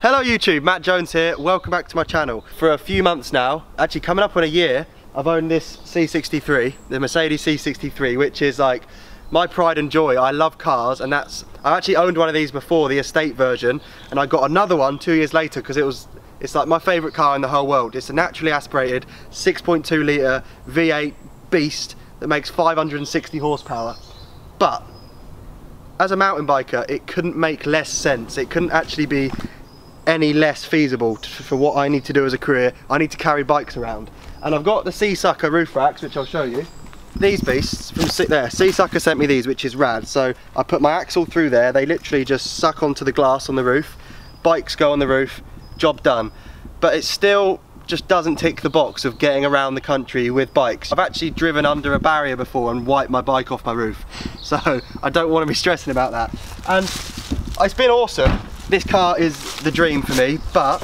Hello YouTube, Matt Jones here, welcome back to my channel. For a few months now, actually coming up on a year, I've owned this C63, the Mercedes C63, which is like my pride and joy. I love cars, and I actually owned one of these before, the estate version, and I got another one 2 years later because it's like my favourite car in the whole world. It's a naturally aspirated 6.2 litre V8 beast that makes 560 horsepower. But as a mountain biker, it couldn't make less sense. It couldn't actually be any less feasible for what I need to do as a career. I need to carry bikes around, and I've got the C63 roof racks, which I'll show you. These beasts from there, C63 sent me these, which is rad. So I put my axle through there, they literally just suck onto the glass on the roof, bikes go on the roof, job done. But it still just doesn't tick the box of getting around the country with bikes. I've actually driven under a barrier before and wiped my bike off my roof, so I don't want to be stressing about that. And it's been awesome. This car is the dream for me, but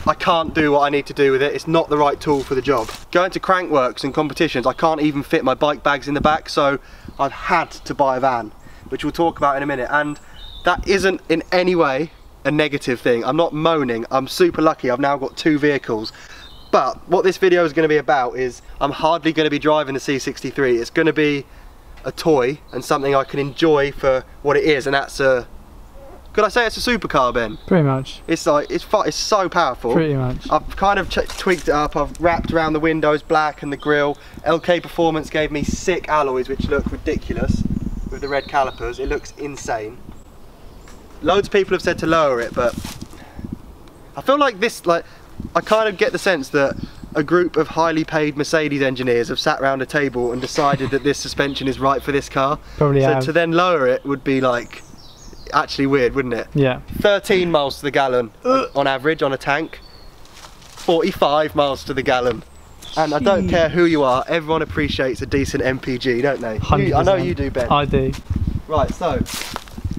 I can't do what I need to do with it. It's not the right tool for the job. Going to crankworks and competitions, I can't even fit my bike bags in the back, so I've had to buy a van, which we'll talk about in a minute. And that isn't in any way a negative thing. I'm not moaning, I'm super lucky. I've now got 2 vehicles. But what this video is going to be about is I'm hardly going to be driving the C63. It's going to be a toy and something I can enjoy for what it is, and that's a... Could I say it's a supercar, Ben? Pretty much. It's like, it's so powerful. Pretty much. I've kind of tweaked it up. I've wrapped around the windows black and the grille. LK Performance gave me sick alloys which look ridiculous with the red calipers. It looks insane. Loads of people have said to lower it, but I feel like this, I kind of get the sense that a group of highly paid Mercedes engineers have sat around a table and decided that this suspension is right for this car. Probably so have. to then lower it would be like actually weird, wouldn't it? Yeah. 13 miles to the gallon on average on a tank, 45 miles to the gallon. And I don't care who you are, everyone appreciates a decent MPG, don't they? 100%. I know you do, Ben. I do. Right, so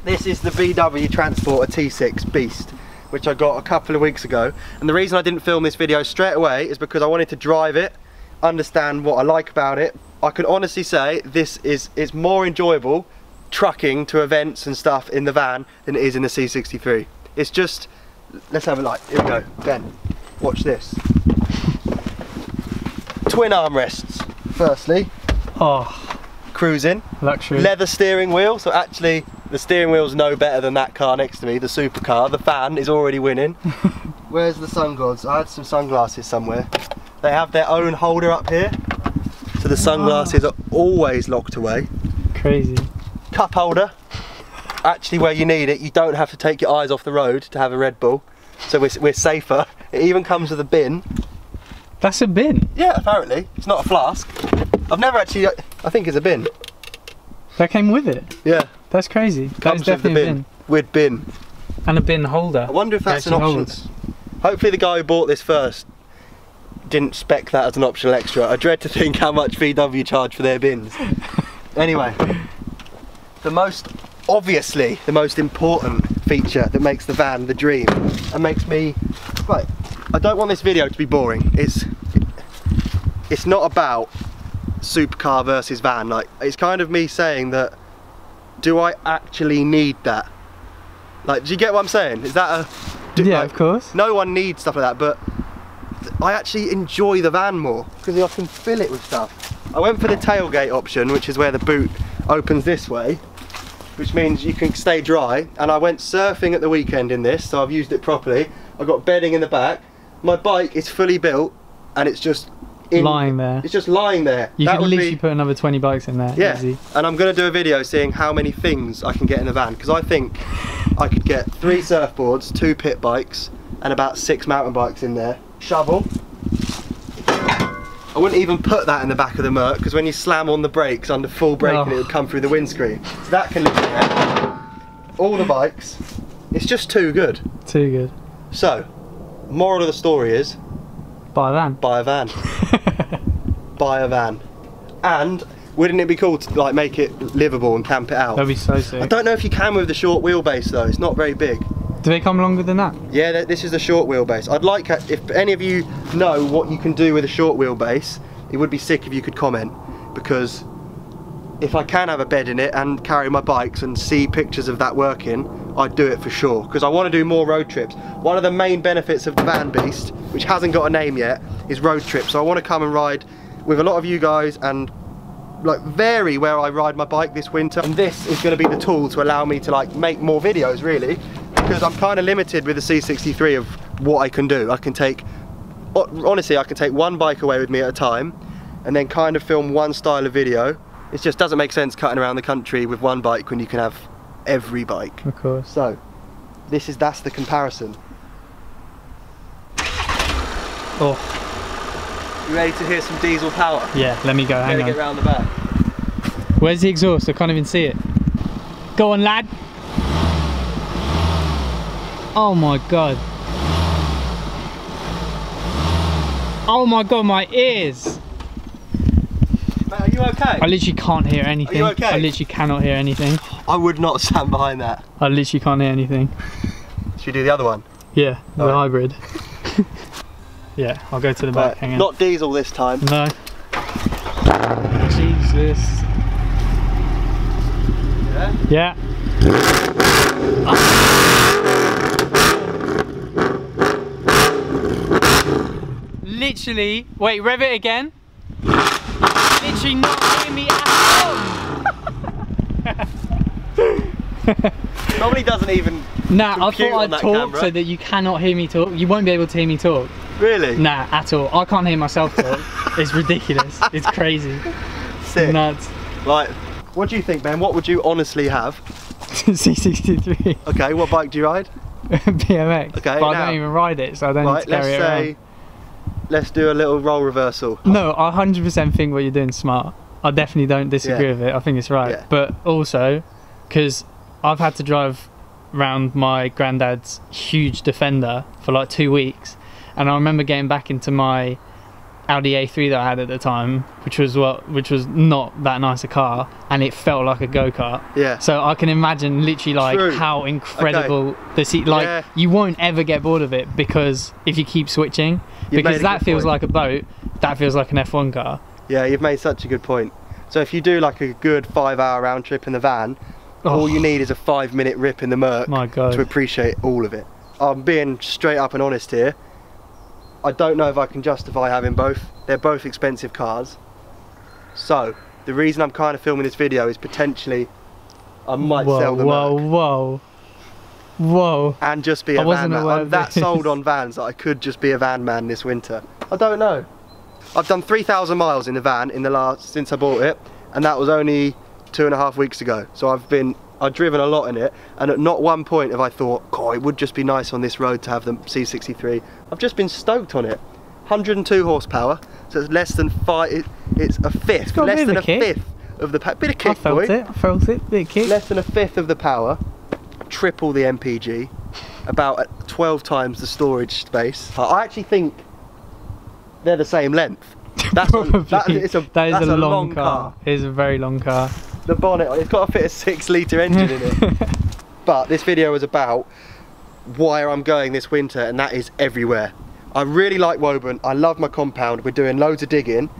this is the VW Transporter T6 Beast, which I got a couple of weeks ago. And the reason I didn't film this video straight away is because I wanted to drive it, understand what I like about it. I can honestly say it's more enjoyable trucking to events and stuff in the van than it is in the C63. It's just, let's have a look. Here we go. Ben, watch this. Twin armrests, firstly. Oh, cruising. luxury. Leather steering wheel, so actually the steering wheel's no better than that car next to me, the supercar. The fan is already winning. Where's the sun gods? I had some sunglasses somewhere. They have their own holder up here, so the sunglasses are always locked away. Crazy. Cup holder, actually where you need it. You don't have to take your eyes off the road to have a Red Bull, so we're safer. It even comes with a bin. That's a bin? Yeah, apparently. It's not a flask. I've never actually, I think it's a bin. That came with it? Yeah. That's crazy. That is Comes with the definitely bin. a bin. With bin. And a bin holder. I wonder if that's an option. Hopefully the guy who bought this first didn't spec that as an optional extra. I dread to think how much VW charge for their bins. Anyway, obviously the most important feature that makes the van the dream and makes me, right, I don't want this video to be boring. It's not about supercar versus van. Like, it's kind of me saying that, do I actually need that? Like, do you get what I'm saying? Is that yeah, like, of course. No one needs stuff like that, but I actually enjoy the van more because I can fill it with stuff. I went for the tailgate option, which is where the boot opens this way, which means you can stay dry. And I went surfing at the weekend in this, so I've used it properly. I've got bedding in the back. My bike is fully built and it's just lying there. It's just lying there. You could literally put another 20 bikes in there. Yeah, easy. and I'm going to do a video seeing how many things I can get in the van, because I think I could get 3 surfboards, 2 pit bikes and about 6 mountain bikes in there. Shovel. I wouldn't even put that in the back of the Merc, because when you slam on the brakes under full braking, it would come through the windscreen. So that can live in there. All the bikes. It's just too good. Too good. So, moral of the story is, buy a van. buy a van. Buy a van. And wouldn't it be cool to like make it livable and camp it out? That'd be so sick. I don't know if you can with the short wheelbase though. It's not very big. Do they come longer than that? Yeah, this is the short wheelbase. I'd like, if any of you know what you can do with a short wheelbase, it would be sick if you could comment, because if I can have a bed in it and carry my bikes and see pictures of that working, I'd do it for sure, because I want to do more road trips. One of the main benefits of the Van Beast, which hasn't got a name yet, is road trips. So I want to come and ride with a lot of you guys and like vary where I ride my bike this winter, and this is going to be the tool to allow me to like make more videos, really, because I'm kind of limited with the C63 of what I can do. I can take, honestly, I can take one bike away with me at a time and then kind of film one style of video. It just doesn't make sense cutting around the country with one bike when you can have every bike. Of course. So that's the comparison. Oh. You ready to hear some diesel power? Yeah, let me go, hang on. Get round the back. Where's the exhaust? I can't even see it. Go on, lad. Oh my god. Oh my god, my ears. Mate, are you okay? I literally can't hear anything. Are you okay? I literally cannot hear anything. I would not stand behind that. I literally can't hear anything. Should we do the other one? Yeah, the Right. hybrid. Yeah, I'll go to the back, hang on. Not diesel this time. No. Jesus. Yeah? Yeah. Literally, wait, rev it again. Literally not hear me at all. Probably doesn't even. Nah, I compute thought on I'd that talk camera. so that you cannot hear me talk. You won't be able to hear me talk. Really? Nah, at all. I can't hear myself talk. It's ridiculous. It's crazy. Sick. Nuts. Like, what do you think, Ben? What would you honestly have? C63. Okay, what bike do you ride? BMX. Okay, but I now- don't even ride it, so I don't Right, need to carry it around. let's do a little role reversal. No, I 100% think what you're doing is smart. I definitely don't disagree Yeah. with it. I think it's right. Yeah. But also, because I've had to drive round my granddad's huge Defender for like 2 weeks, and I remember getting back into my Audi A3 that I had at the time, which was not that nice a car, and it felt like a go-kart. Yeah. So I can imagine literally like True. how incredible the seat. Like Yeah. you won't ever get bored of it, because if you keep switching, You've because made a that good feels point. like a boat, that feels like an F1 car. Yeah, you've made such a good point. So if you do like a good 5-hour round trip in the van, all you need is a 5-minute rip in the Merc My God. to appreciate all of it. I'm being straight up and honest here. I don't know if I can justify having both. They're both expensive cars. So the reason I'm kind of filming this video is potentially I might sell the Merc Whoa. and just be a van man. I'm that sold on vans that I could just be a van man this winter. I don't know. I've done 3,000 miles in the van since I bought it, and that was only 2.5 weeks ago. So I've driven a lot in it, and at not one point have I thought, oh, it would just be nice on this road to have the C63. I've just been stoked on it. 102 horsepower, so it's less than 5. It's a fifth, got a less bit than of a a kick. fifth of the power. Bit of kick, I felt boy. it. I felt it. Bit of kick. Less than a fifth of the power, triple the MPG, about 12 times the storage space. I actually think they're the same length. That's that is a long car. It is a very long car. The bonnet, it's got to fit a 6-litre engine in it. But this video is about where I'm going this winter, and that is everywhere. I really like Woburn. I love my compound. We're doing loads of digging,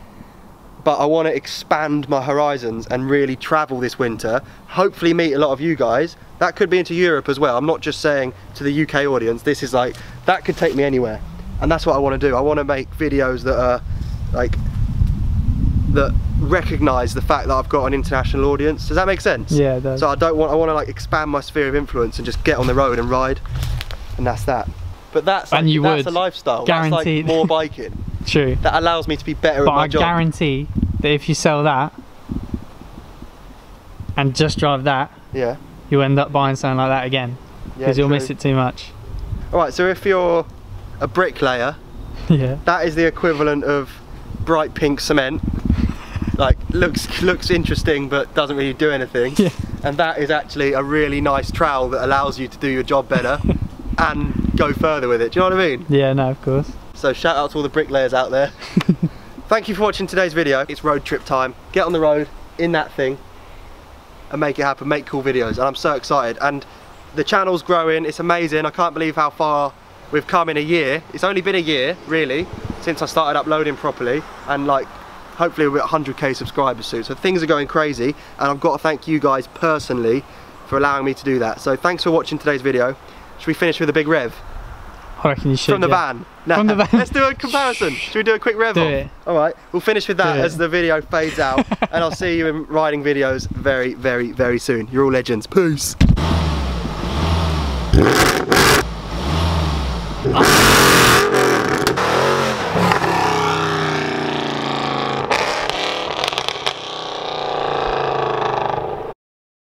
but I want to expand my horizons and really travel this winter. Hopefully meet a lot of you guys. That could be into Europe as well. I'm not just saying to the UK audience. This is like, that could take me anywhere. And that's what I want to do. I want to make videos that are like, that recognise the fact that I've got an international audience. Does that make sense? Yeah, it does. So I want to like expand my sphere of influence and just get on the road and ride, and that's that. But that's like, And you that's would. a lifestyle. Guaranteed. That's like more biking. True. That allows me to be better But at my I job. guarantee that if you sell that and just drive that, Yeah. you'll end up buying something like that again, because you'll miss it too much. Alright, so if you're a bricklayer, Yeah. that is the equivalent of bright pink cement. Like, looks interesting but doesn't really do anything. Yeah. And that is actually a really nice trowel that allows you to do your job better and go further with it. Do you know what I mean? Yeah, no, of course. So shout out to all the bricklayers out there. Thank you for watching today's video. It's road trip time. Get on the road in that thing and make it happen, make cool videos, and I'm so excited. And the channel's growing, it's amazing. I can't believe how far we've come in a year. It's only been a year, really, since I started uploading properly, and like hopefully we're at 100k subscribers soon. So things are going crazy, and I've got to thank you guys personally for allowing me to do that. So thanks for watching today's video. Should we finish with a big rev? I reckon you should. From the van. Nah, from the van. Let's do a comparison. Should we do a quick rev Do off? it. Alright, we'll finish with that as the video fades out, and I'll see you in riding videos very, very, very soon. You're all legends. Peace.